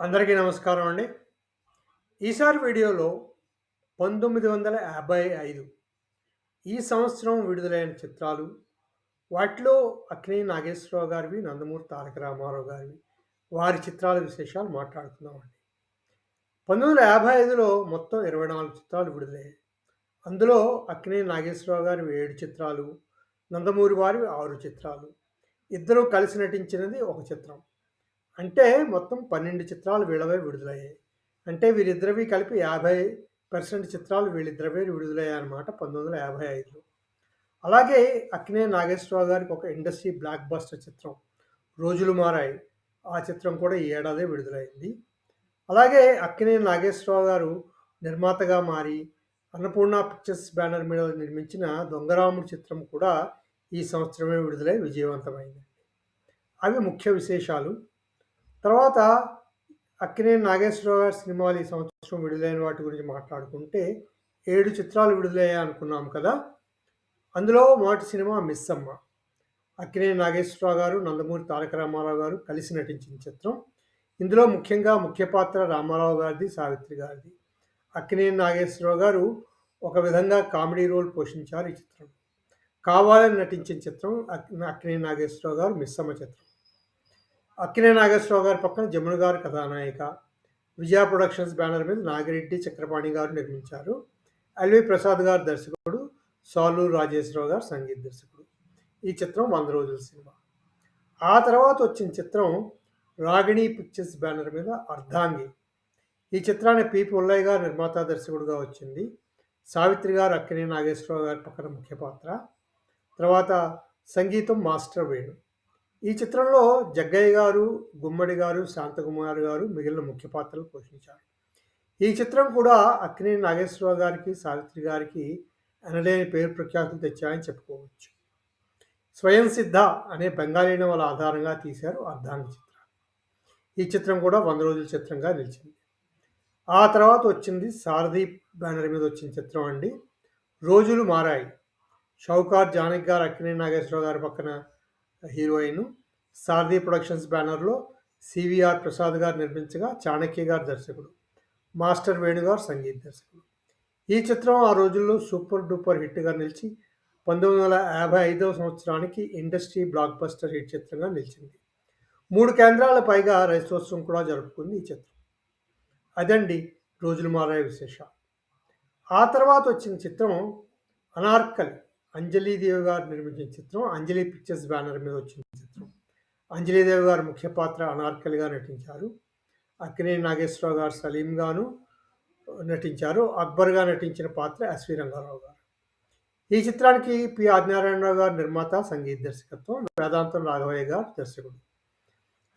అందరికీ నమస్కారం అండి. ఈసారి వీడియోలో 1955 ఈ సంవత్సరం విడుదలైన చిత్రాలు, వాటిలో అక్కినేని నాగేశ్వరరావు గారివి, నందమూరి తారక రామారావు గారివి, వారి చిత్రాల విశేషాలు మాట్లాడుకుందామండి. 1955లో మొత్తం 24 చిత్రాలు విడుదలయ్యాయి. అందులో అక్కినేని నాగేశ్వరరావు గారివి 7 చిత్రాలు, నందమూరి వారివి 6 చిత్రాలు. ఇద్దరూ కలిసి నటించినది ఒక చిత్రం. అంటే మొత్తం 12 చిత్రాలు వీళ్ళవే విడుదలయ్యాయి. అంటే వీరిద్దరివి కలిపి 50% చిత్రాలు వీళ్ళిద్దరివే విడుదలయ్యాయన్నమాట 1955లో. అలాగే అక్కినేని నాగేశ్వరరావు గారికి ఒక ఇండస్ట్రీ బ్లాక్ బస్టర్ చిత్రం 'రోజులు మారాయి'. ఆ చిత్రం కూడా ఈ ఏడాదే విడుదలైంది. అలాగే అక్కినేని నాగేశ్వరరావు గారు నిర్మాతగా మారి అన్నపూర్ణ పిక్చర్స్ బ్యానర్ మీద నిర్మించిన 'దొంగరాముడు' చిత్రం కూడా ఈ సంవత్సరమే విడుదలై విజయవంతమైంది. అవి ముఖ్య విశేషాలు. తర్వాత అక్కినేని నాగేశ్వరరావు గారి సినిమాలు ఈ సంవత్సరం విడుదలైన వాటి గురించి మాట్లాడుకుంటే 7 చిత్రాలు విడుదలయ్యాయి అనుకున్నాం కదా. అందులో మొదటి సినిమా 'మిస్సమ్మ'. అక్కినేని నాగేశ్వరరావు గారు, నందమూరి తారక రామారావు గారు కలిసి నటించిన చిత్రం. ఇందులో ముఖ్యంగా ముఖ్య పాత్ర రామారావు గారిది, సావిత్రి గారిది. అక్కినేని నాగేశ్వరరావు గారు ఒక విధంగా కామెడీ రోల్ పోషించారు ఈ చిత్రంలో. కావాలని నటించిన చిత్రం అక్కినేని నాగేశ్వరరావు గారు 'మిస్సమ్మ' చిత్రం. అక్కినేని నాగేశ్వరరావు గారి పక్కన జమున గారు కథానాయిక. విజయ ప్రొడక్షన్స్ బ్యానర్ మీద నాగిరెడ్డి చక్రపాణి గారు నిర్మించారు. ఎల్వి ప్రసాద్ గారు దర్శకుడు, సాలూరు రాజేశ్వరరావు గారు సంగీత దర్శకుడు. ఈ చిత్రం 100 రోజుల సినిమా. ఆ తర్వాత వచ్చిన చిత్రం రాగిణి పిక్చర్స్ బ్యానర్ మీద 'అర్ధాంగి'. ఈ చిత్రాన్ని పి పుల్లయ్య గారు నిర్మాత దర్శకుడుగా వచ్చింది. సావిత్రి గారు అక్కినేని నాగేశ్వరరావు గారి పక్కన ముఖ్య పాత్ర. తర్వాత సంగీతం మాస్టర్ వేణు. ఈ చిత్రంలో జగ్గయ్య గారు, గుమ్మడి గారు, శాంతకుమార్ గారు మిగిలిన ముఖ్య పాత్రలు పోషించారు. ఈ చిత్రం కూడా అక్కినేని నాగేశ్వరరావు గారికి, సావిత్రి గారికి ఎనలేని పేరు ప్రఖ్యాతులు తెచ్చాయని చెప్పుకోవచ్చు. 'స్వయం సిద్ధ' అనే బెంగాలీ నవల ఆధారంగా తీశారు 'అర్ధాంగి' చిత్రం. ఈ చిత్రం కూడా 100 రోజుల చిత్రంగా నిలిచింది. ఆ తర్వాత వచ్చింది సారథి బ్యానర్ మీద వచ్చిన చిత్రం అండి 'రోజులు మారాయి'. షౌకార్ జానకి గారు అక్కినేని నాగేశ్వరరావు గారి పక్కన హీరోయిన్. సారథి ప్రొడక్షన్స్ బ్యానర్లో సివిఆర్ ప్రసాద్ గారు నిర్మించగా చాణక్య గారు దర్శకుడు, మాస్టర్ వేణు గారు సంగీత దర్శకుడు. ఈ చిత్రం ఆ రోజుల్లో సూపర్ డూపర్ హిట్గా నిలిచి 1955 సంవత్సరానికి ఇండస్ట్రీ బ్లాక్ బస్టర్ హిట్ చిత్రంగా నిలిచింది. 3 కేంద్రాల పైగా రజతోత్సవం కూడా జరుపుకుంది ఈ చిత్రం. అదండి రోజులు మారాయి విశేషాలు. ఆ తర్వాత వచ్చిన చిత్రం 'అనార్కలి'. అంజలీదేవి గారు నిర్మించిన చిత్రం. అంజలి పిక్చర్స్ బ్యానర్ మీద వచ్చిన చిత్రం. అంజలీదేవి గారు ముఖ్య పాత్ర అనార్కలిగా నటించారు. అక్కినేని నాగేశ్వరరావు గారు సలీం గాను నటించారు. అక్బర్గా నటించిన పాత్ర ఎస్వి రంగారావు గారు. ఈ చిత్రానికి పి ఆదినారాయణరావు గారు నిర్మాత, సంగీత దర్శకత్వం, వేదాంతం రాఘవయ్య గారు దర్శకుడు.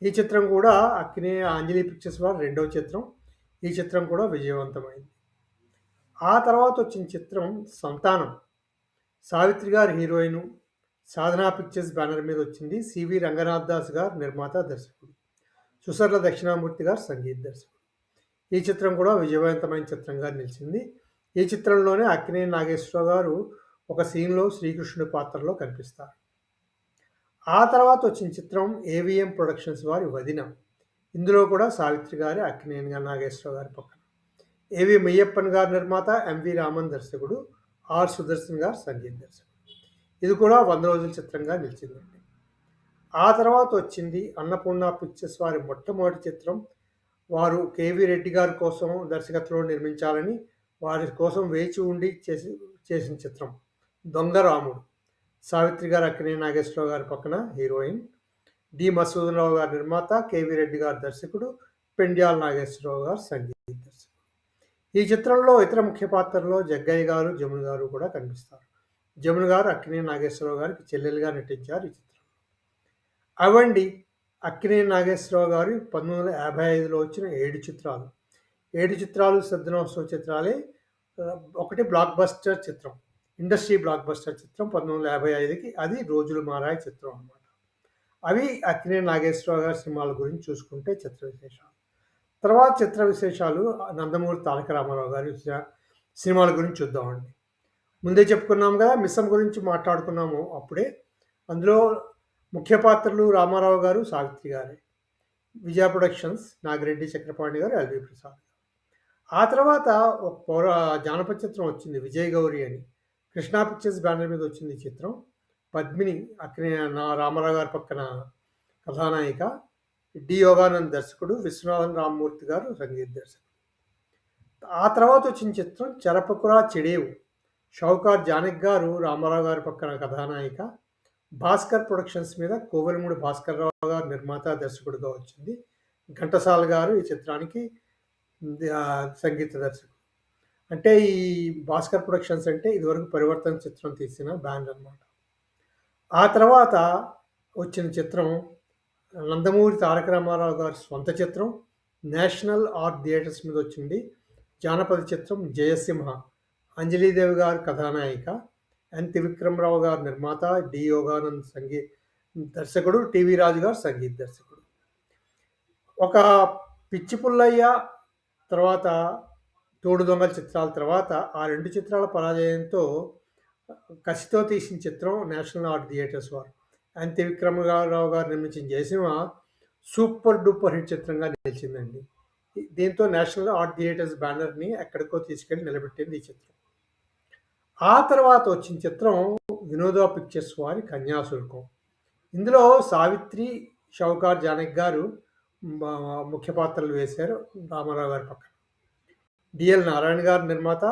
ఈ చిత్రం కూడా అక్కినేని అంజలి పిక్చర్స్ వారి రెండవ చిత్రం. ఈ చిత్రం కూడా విజయవంతమైంది. ఆ తర్వాత వచ్చిన చిత్రం 'సంతానం'. సావిత్రి గారు హీరోయిన్. సాధనా పిక్చర్స్ బ్యానర్ మీద వచ్చింది. సివి రంగనాథ్ దాస్ గారు నిర్మాత దర్శకుడు. సుసర్ల దక్షిణామూర్తి గారు సంగీత దర్శకుడు. ఈ చిత్రం కూడా విజయవంతమైన చిత్రంగా నిలిచింది. ఈ చిత్రంలోనే అక్కినేని నాగేశ్వరరావు గారు ఒక సీన్లో శ్రీకృష్ణుడి పాత్రలో కనిపిస్తారు. ఆ తర్వాత వచ్చిన చిత్రం ఏవిఎం ప్రొడక్షన్స్ వారి 'వదిన'. ఇందులో కూడా సావిత్రి గారి, అక్కినేని నాగేశ్వరరావు గారి పక్కన. ఏవి మెయ్యప్పన్ గారు నిర్మాత, ఎంవి రామన్ దర్శకుడు, ఆర్ సుదర్శన్ గారు సంగీత దర్శకుడు. ఇది కూడా 100 రోజుల చిత్రంగా నిలిచిందండి. ఆ తర్వాత వచ్చింది అన్నపూర్ణ పిక్చర్స్ వారి మొట్టమొదటి చిత్రం. వారు కేవీ రెడ్డి గారి కోసం దర్శకత్వంలో నిర్మించాలని వారి కోసం వేచి ఉండి చేసిన చిత్రం 'దొంగరాముడు'. సావిత్రి గారు అక్కినేని నాగేశ్వరరావు గారి పక్కన హీరోయిన్. డి మసూదనరావు గారు నిర్మాత, కేవీ రెడ్డి గారు దర్శకుడు, పెండ్యాల నాగేశ్వరరావు గారు సంగీత దర్శకుడు. ఈ చిత్రంలో ఇతర ముఖ్య పాత్రల్లో జగ్గయ్య గారు, జమున గారు కూడా కనిపిస్తారు. జమున గారు అక్కినేని నాగేశ్వరరావు గారికి చెల్లెలుగా నటించారు ఈ చిత్రం. అవండి అక్కినేని నాగేశ్వరరావు గారు 1955లో వచ్చిన 7 చిత్రాలు. 7 చిత్రాలు సద్దినోత్సవ చిత్రాలే. ఒకటి బ్లాక్ బస్టర్ చిత్రం, ఇండస్ట్రీ బ్లాక్ బస్టర్ చిత్రం 1955కి, అది 'రోజులు మారాయి' చిత్రం అన్నమాట. అవి అక్కినేని నాగేశ్వరరావు గారి సినిమాల గురించి చూసుకుంటే చిత్ర విశేషాలు. తర్వాత చిత్ర విశేషాలు నందమూరి తారక రామారావు గారి సినిమాల గురించి చూద్దామండి. ముందే చెప్పుకున్నాం కదా, 'మిస్సమ్మ' గురించి మాట్లాడుకున్నాము అప్పుడే. అందులో ముఖ్య పాత్రలు రామారావు గారు, సావిత్రి గారే. విజయ ప్రొడక్షన్స్, నాగిరెడ్డి చక్రపాణి గారు, ఎల్వి ప్రసాద్. ఆ తర్వాత ఒక జానపద చిత్రం వచ్చింది, విజయ్ గౌరి అని. కృష్ణా పిక్చర్స్ బ్యానర్ మీద వచ్చింది ఈ చిత్రం. పద్మిని అక్కినే రామారావు గారి పక్కన కథానాయిక. డి యోగానంద్ దర్శకుడు, విశ్వనాథన్ రామ్మూర్తి గారు సంగీత దర్శకుడు. ఆ తర్వాత వచ్చిన చిత్రం చెరపకురా చెడేవు. షౌకార్ జానక్ గారు రామారావు గారి పక్కన కథానాయిక. భాస్కర్ ప్రొడక్షన్స్ మీద కోవెలమూడి భాస్కర్ రావు గారు నిర్మాత దర్శకుడిగా వచ్చింది. ఘంటసాల గారు ఈ చిత్రానికి సంగీత దర్శకుడు. అంటే ఈ భాస్కర్ ప్రొడక్షన్స్ అంటే ఇదివరకు పరివర్తన చిత్రం తీసిన బ్యాండ్ అనమాట. ఆ తర్వాత వచ్చిన చిత్రం నందమూరి తారక రామారావు గారి సొంత చిత్రం, నేషనల్ ఆర్ట్ థియేటర్స్ మీద వచ్చింది. జానపద చిత్రం జయసింహ. అంజలీదేవి గారు కథానాయిక, ఎన్ త్రివిక్రమరావు గారు నిర్మాత, డి యోగానంద్ సంగీత దర్శకుడు, టివి రాజు గారు సంగీత దర్శకుడు. ఒక పిచ్చి పుల్లయ్య తర్వాత తోడు దొంగల చిత్రాల తర్వాత ఆ 2 చిత్రాల పరాజయంతో కసితో తీసిన చిత్రం నేషనల్ ఆర్ట్ థియేటర్స్ వారు. ఎన్ త్రివిక్రమరావు గారు నిర్మించిన జయసింహ సూపర్ డూపర్ హిట్ చిత్రంగా నిలిచిందండి. దీంతో నేషనల్ ఆర్ట్ థియేటర్స్ బ్యానర్ని ఎక్కడికో తీసుకెళ్ళి నిలబెట్టింది ఈ చిత్రం. ఆ తర్వాత వచ్చిన చిత్రం వినోద పిక్చర్స్ వారి కన్యాశుల్కం. ఇందులో సావిత్రి, షౌకార్ జానక్ గారు ముఖ్య పాత్రలు వేశారు రామారావు గారి పక్కన. డిఎల్ నారాయణ గారు నిర్మాత,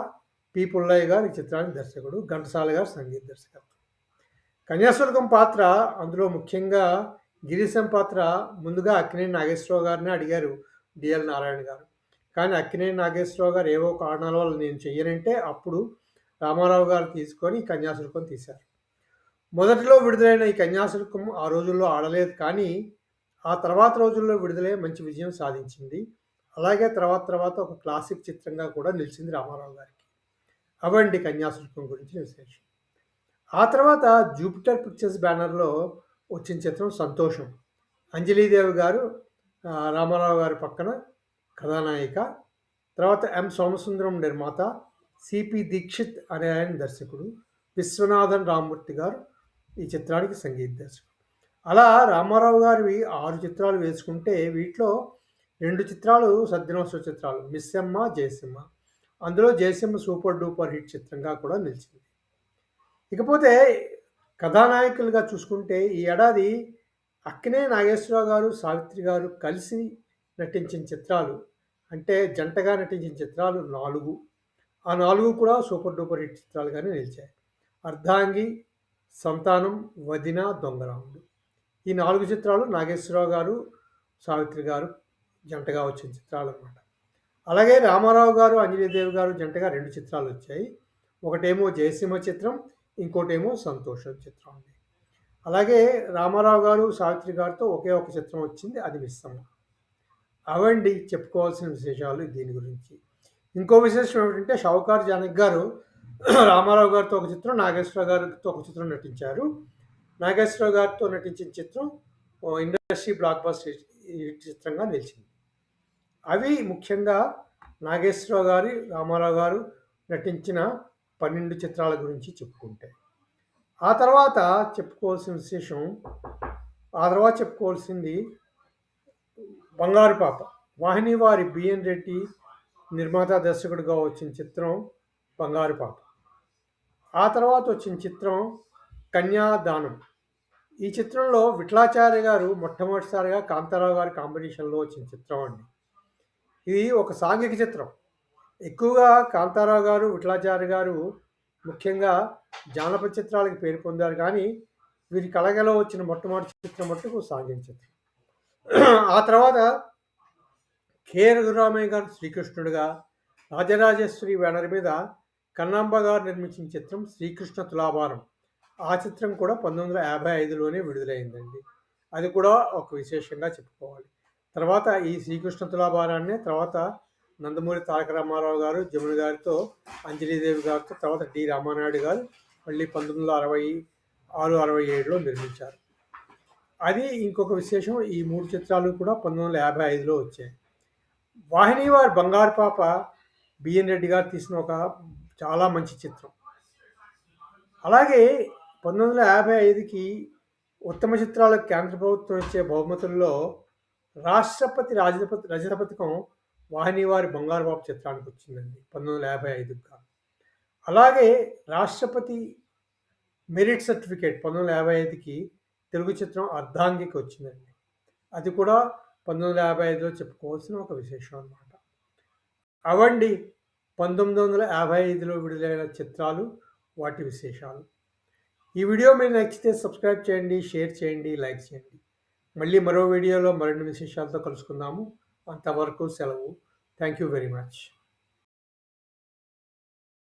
పి పుల్లయ్య గారు ఈ చిత్రానికి దర్శకుడు, ఘంటసాల గారు సంగీత దర్శకత్వం. కన్యాశుల్కం పాత్ర అందులో ముఖ్యంగా గిరీశం పాత్ర ముందుగా అక్కినేని నాగేశ్వరరావు గారిని అడిగారు డిఎల్ నారాయణ గారు. కానీ అక్కినేని నాగేశ్వరరావు గారు ఏవో కారణాల వల్ల నేను చెయ్యనంటే అప్పుడు రామారావు గారు తీసుకొని కన్యాశుల్కం తీశారు. మొదటిలో విడుదలైన ఈ కన్యాశుల్కం ఆ రోజుల్లో ఆడలేదు, కానీ ఆ తర్వాత రోజుల్లో విడుదలై మంచి విజయం సాధించింది. అలాగే తర్వాత ఒక క్లాసిక్ చిత్రంగా కూడా నిలిచింది రామారావు గారికి. అవండి కన్యాశుల్కం గురించి విశేషం. ఆ తర్వాత జూపిటర్ పిక్చర్స్ బ్యానర్లో వచ్చిన చిత్రం సంతోషం. అంజలీదేవి గారు రామారావు గారి పక్కన కథానాయిక. తర్వాత ఎం సోమసుందరం నిర్మాత, సిపి దీక్షిత్ అనే ఆయన దర్శకుడు, విశ్వనాథన్ రామ్మూర్తి గారు ఈ చిత్రానికి సంగీత దర్శకుడు. అలా రామారావు గారివి 6 చిత్రాలు వేసుకుంటే వీటిలో 2 చిత్రాలు సద్దినోత్సవ చిత్రాలు, మిస్సమ్మ, జయసింహ. అందులో జయసింహ సూపర్ డూపర్ హిట్ చిత్రంగా కూడా నిలిచింది. ఇకపోతే కథానాయకులుగా చూసుకుంటే ఈ ఏడాది అక్కినేని నాగేశ్వరరావు గారు, సావిత్రి గారు కలిసి నటించిన చిత్రాలు, అంటే జంటగా నటించిన చిత్రాలు 4. ఆ 4 కూడా సూపర్ డూపర్ హిట్ చిత్రాలుగానే నిలిచాయి. అర్ధాంగి, సంతానం, వదిన, దొంగరాముడు. ఈ 4 చిత్రాలు నాగేశ్వరరావు గారు, సావిత్రి గారు జంటగా వచ్చిన చిత్రాలు అన్నమాట. అలాగే రామారావు గారు, అంజలీదేవి గారు జంటగా 2 చిత్రాలు వచ్చాయి. ఒకటేమో జయసింహ చిత్రం, ఇంకోటేమో సంతోషం చిత్రం అండి. అలాగే రామారావు గారు, సావిత్రి గారితో ఒకే ఒక చిత్రం వచ్చింది, అది మిస్సమ్మ. అవండి చెప్పుకోవాల్సిన విశేషాలు దీని గురించి. ఇంకో విశేషం ఏమిటంటే షౌకార్ జానక్ గారు రామారావు గారితో ఒక చిత్రం, నాగేశ్వరరావు గారితో ఒక చిత్రం నటించారు. నాగేశ్వరరావు గారితో నటించిన చిత్రం ఇండస్ట్రీ బ్లాక్ బస్టర్ చిత్రంగా నిలిచింది. అవి ముఖ్యంగా నాగేశ్వరరావు గారి, రామారావు గారు నటించిన 12 చిత్రాల గురించి చెప్పుకుంటే. ఆ తర్వాత చెప్పుకోవాల్సింది బంగారు పాప. వాహిని వారి బిఎన్ రెడ్డి నిర్మాత దర్శకుడిగా వచ్చిన చిత్రం బంగారు పాప. ఆ తర్వాత వచ్చిన చిత్రం కన్యాదానం. ఈ చిత్రంలో విఠలాచార్య గారు మొట్టమొదటిసారిగా కాంతారావు గారి కాంబినేషన్లో వచ్చిన చిత్రం అండి. ఇది ఒక సాంఘిక చిత్రం. ఎక్కువగా కాంతారావు గారు, విఠలాచార్య గారు ముఖ్యంగా జానపద చిత్రాలకు పేరు పొందారు, కానీ వీరి కలగలో వచ్చిన మొట్టమొదటి చిత్రం మట్టుకు సాంఘిక చిత్రం. ఆ తర్వాత కె రఘురామయ్య గారు శ్రీకృష్ణుడిగా, రాజరాజేశ్వరి బ్యానర్ మీద కన్నాంబ గారు నిర్మించిన చిత్రం శ్రీకృష్ణ తులాభారం. ఆ చిత్రం కూడా 1955లోనే విడుదలైందండి. అది కూడా ఒక విశేషంగా చెప్పుకోవాలి. తర్వాత ఈ శ్రీకృష్ణ తులాభారాన్ని తర్వాత నందమూరి తారక రామారావు గారు జమున గారితో, అంజలీదేవి గారితో, తర్వాత డి రామానాయుడు గారు మళ్ళీ 1966-67లో నిర్మించారు. అది ఇంకొక విశేషం. ఈ 3 చిత్రాలు కూడా 1955లో వచ్చాయి. వాహిని వారి బంగారు పాప బిఎన్ రెడ్డి గారు తీసిన ఒక చాలా మంచి చిత్రం. అలాగే 1955కి ఉత్తమ చిత్రాలకు కేంద్ర ప్రభుత్వం ఇచ్చే బహుమతుల్లో రాష్ట్రపతి రజత పథకం వాహిని వారి బంగారు బాబు చిత్రానికి వచ్చిందండి 1955 గాను. అలాగే రాష్ట్రపతి మెరిట్ సర్టిఫికేట్ 1955కి తెలుగు చిత్రం అర్ధాంగికి వచ్చిందండి. అది కూడా 1955లో చెప్పుకోవాల్సిన ఒక విశేషం అన్నమాట. అవండి 1955లో విడుదలైన చిత్రాలు, వాటి విశేషాలు. ఈ వీడియో మీకు నచ్చితే సబ్స్క్రైబ్ చేయండి, షేర్ చేయండి, లైక్ చేయండి. మళ్ళీ మరో వీడియోలో మరిన్ని విశేషాలతో కలుసుకుందాము. అంతవరకు సెలవు. Thank you very much.